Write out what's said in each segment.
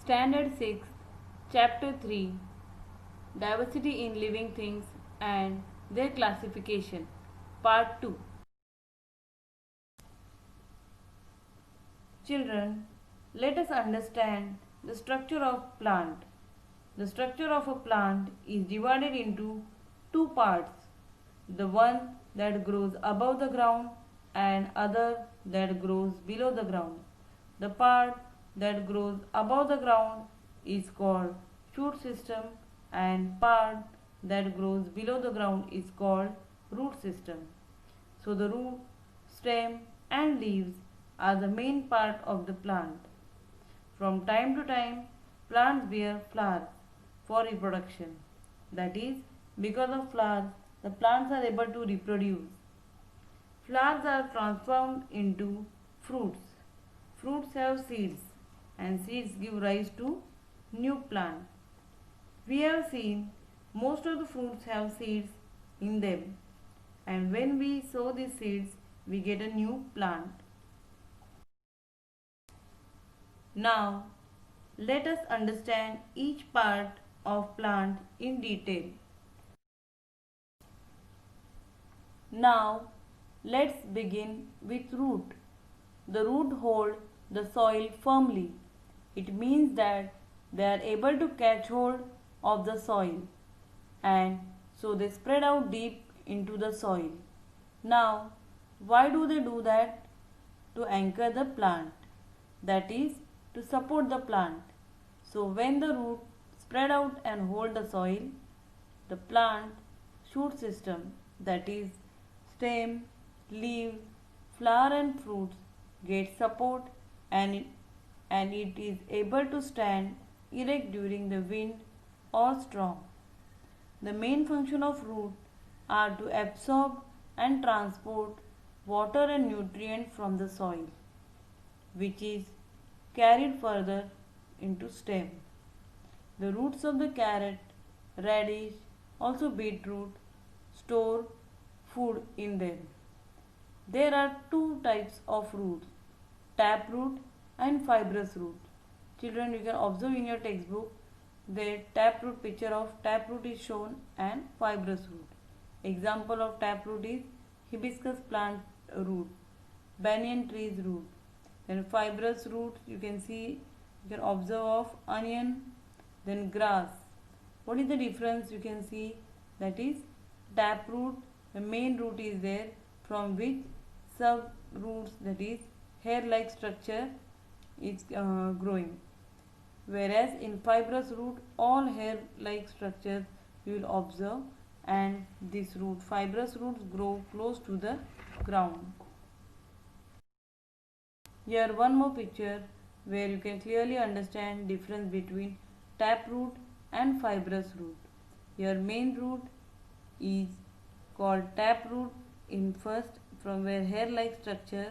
Standard 6, Chapter 3, Diversity in Living Things and Their Classification, Part 2. Children, let us understand the structure of plant. The structure of a plant is divided into two parts, the one that grows above the ground and other that grows below the ground. The part that grows above the ground is called shoot system and part that grows below the ground is called root system. So the root, stem and leaves are the main part of the plant. From time to time, plants bear flowers for reproduction. That is, because of flowers, the plants are able to reproduce. Flowers are transformed into fruits. Fruits have seeds and seeds give rise to new plant. We have seen most of the fruits have seeds in them, and when we sow these seeds, we get a new plant. Now, let us understand each part of plant in detail. Now, let's begin with root. The root hold the soil firmly. It means that they are able to catch hold of the soil and so they spread out deep into the soil. Now, why do they do that? To anchor the plant, that is, to support the plant. So when the root spread out and hold the soil, the plant shoot system, that is, stem, leaves, flower and fruits get support and it is able to stand erect during the wind or storm. The main function of root are to absorb and transport water and nutrient from the soil, which is carried further into stem. The roots of the carrot, radish, also beetroot, store food in them. There are two types of roots, taproot and fibrous root. Children, you can observe in your textbook the taproot picture of taproot is shown and fibrous root. Example of taproot is hibiscus plant root, banyan trees root. Then fibrous root you can observe of onion, then grass. What is the difference? You can see that is taproot, the main root is there from which sub roots, that is hair like structure is growing, whereas in fibrous root all hair like structures you will observe, and this root, fibrous roots, grow close to the ground. Here one more picture where you can clearly understand difference between taproot and fibrous root. Your main root is called taproot in first, from where hair like structure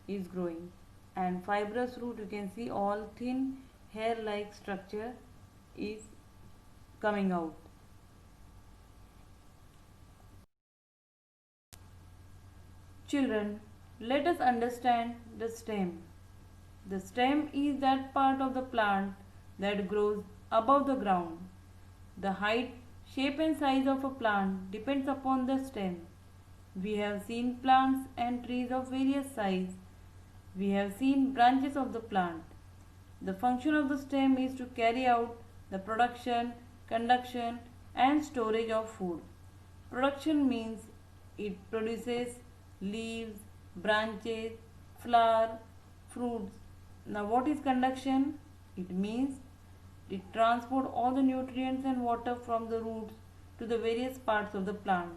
is growing, and fibrous root you can see all thin hair like structure is coming out. Children, let us understand the stem. The stem is that part of the plant that grows above the ground. The height, shape and size of a plant depends upon the stem. We have seen plants and trees of various size. We have seen branches of the plant. The function of the stem is to carry out the production, conduction and storage of food. Production means it produces leaves, branches, flower, fruits. Now what is conduction? It means it transports all the nutrients and water from the roots to the various parts of the plant.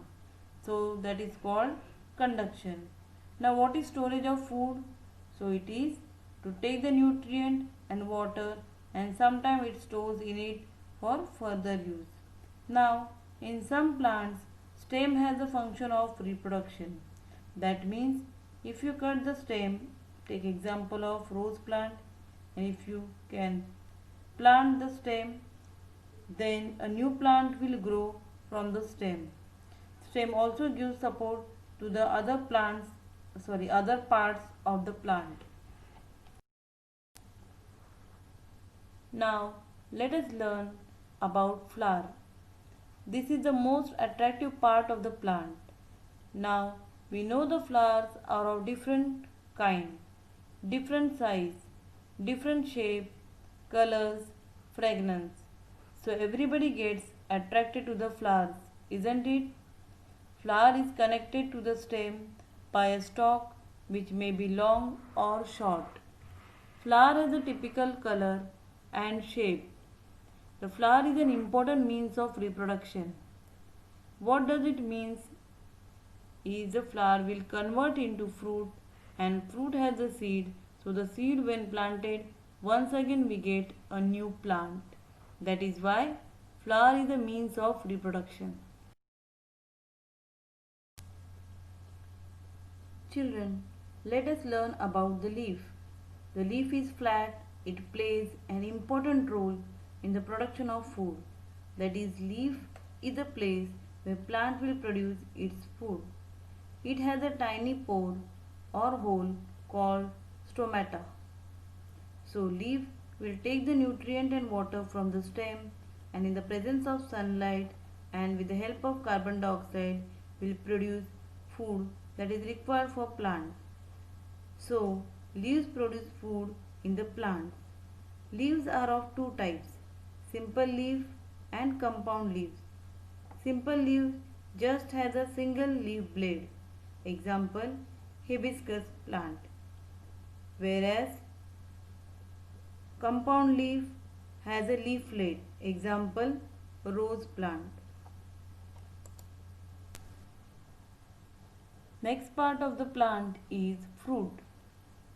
So that is called conduction. Now what is storage of food? So it is to take the nutrient and water and sometimes it stores in it for further use. Now in some plants, stem has the function of reproduction. That means if you cut the stem, take example of rose plant, and if you can plant the stem, then a new plant will grow from the stem. Stem also gives support to the other parts of the plant. Now let us learn about flower. This is the most attractive part of the plant. Now we know the flowers are of different kind, different size, different shape, colors, fragrance. So everybody gets attracted to the flowers, isn't it? Flower is connected to the stem by a stalk which may be long or short. Flower has a typical color and shape. The flower is an important means of reproduction. What does it mean is the flower will convert into fruit and fruit has a seed. So the seed when planted, once again we get a new plant. That is why flower is a means of reproduction. Children, let us learn about the leaf. The leaf is flat, it plays an important role in the production of food. That is, leaf is a place where plant will produce its food. It has a tiny pore or hole called stomata. So leaf will take the nutrient and water from the stem and in the presence of sunlight and with the help of carbon dioxide will produce food that is required for plant. So leaves produce food in the plant. Leaves are of two types, simple leaf and compound leaves. Simple leaf just has a single leaf blade, example hibiscus plant, whereas compound leaf has a leaflet, example rose plant. Next part of the plant is fruit.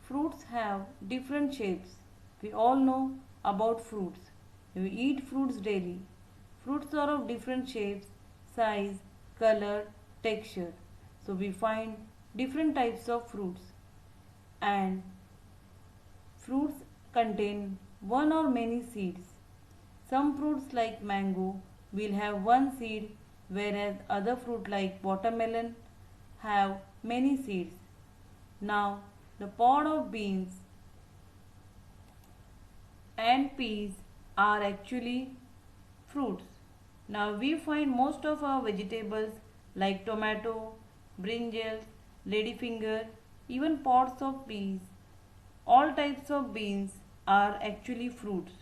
Fruits have different shapes. We all know about fruits. We eat fruits daily. Fruits are of different shapes, size, color, texture. So we find different types of fruits. And fruits contain one or many seeds. Some fruits like mango will have one seed, whereas other fruit like watermelon have many seeds. Now the pod of beans and peas are actually fruits. Now we find most of our vegetables like tomato, brinjals, ladyfinger, even pods of peas. All types of beans are actually fruits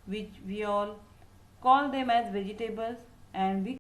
which we all call them as vegetables and we